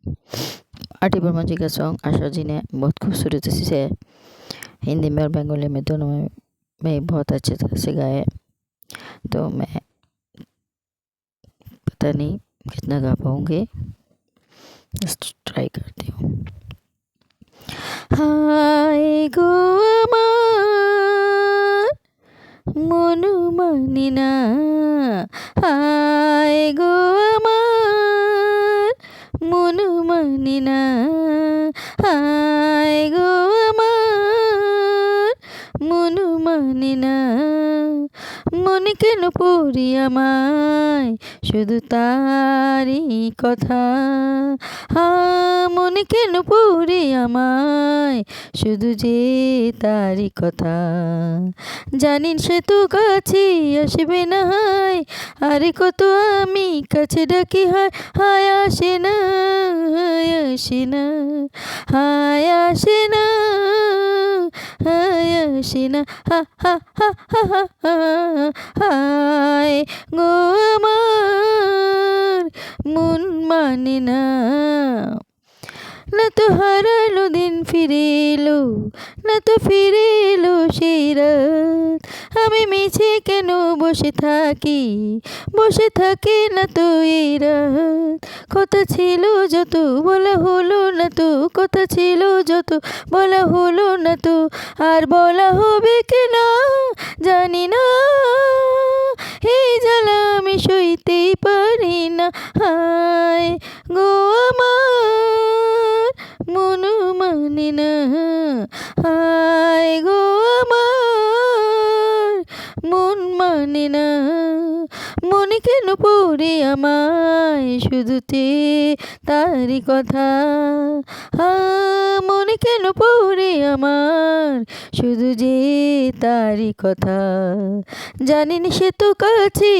Arty Burman जी का song Asha ji ने बहुत खूबसूरती से हिंदी में और बंगाली में दोनों में बहुत अच्छे तरह से गाए। तो मैं पता नहीं कितना गा पाऊँगी, जस्ट ट्राई करती हूँ। हाय गो আমার মনু মানি না, হায় গো আমার মনু মানি না, হায় গো আমার মনু মানি না, মনে কেন পড়ি আমায় শুধু তারই কথা, মনে কেন পড়ি আমায় শুধু যে তারই কথা, জানিন সে তো কাছে আসবে না, হায় আরে কত আমি কাছে ডাকি হায় হায় আসে না, হায় আসে না, হায় আসে না, হায় আসে না, হা হা হা হা হা, হায় গো আমার মন মানে না, না তো হারালো দিন ফিরে এলো, না তো ফিরে এলো সেই রাত, আমি মিছে কেন বসে থাকি না তো এই রাত, কথা ছিল যত বলা হলো না তো, কথা ছিল যত বলা হলো না তো, আর বলা হবে কিনা জানি না, এই জ্বালা আমি সইতেই পারি না, হায় গো আমার মনু মানে না, হায় গো আমার মন মানে না, মনে কেন পড়ে আমায় শুধু তারই কথা, মনে কেন পড়ে আমার শুধু যে তারই কথা, জানিন সে তো কাছে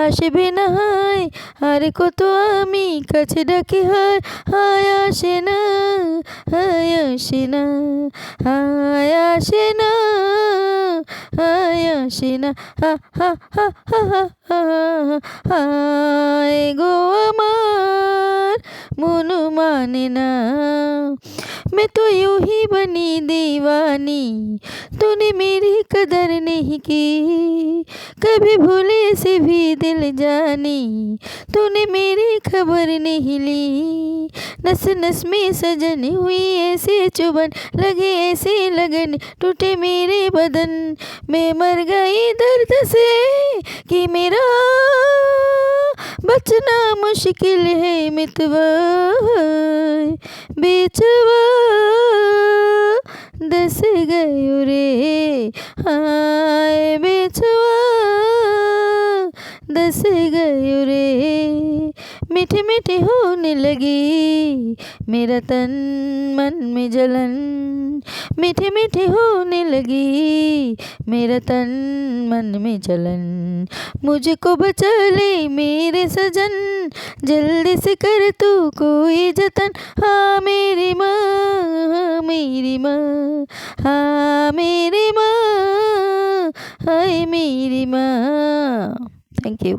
আসবে না, হায় আরে কত আমি কাছে ডাকি হায় হায় আসে না, হায় আসে না, হায় আসে না, হায় আসে না, হা হা হা হা হা, হায় গো আমার মনু মানে না, मैं तो यूं ही बनी दीवानी, तूने मेरी कदर नहीं की, कभी भूले से भी दिल जानी, तूने मेरी खबर नहीं ली, नस नस में सजन हुई ऐसे चुभन, लगे ऐसे लगन टूटे मेरे बदन, मैं मर गई दर्द से कि मेरा बचना मुश्किल है मितवा, बेचवा दस गयो रे, हाय बेचवा दस गयो रे, मीठे मीठे होने लगी मेरा तन मन में जलन, मीठे मीठे होने लगी मेरा तन मन में जलन, मुझको बचा ले मेरे सजन, जल्दी से कर तू कोई जतन, हाँ मेरी माँ, हाँ मेरी माँ, हाँ मेरी माँ, हाय मेरी माँ। Thank you.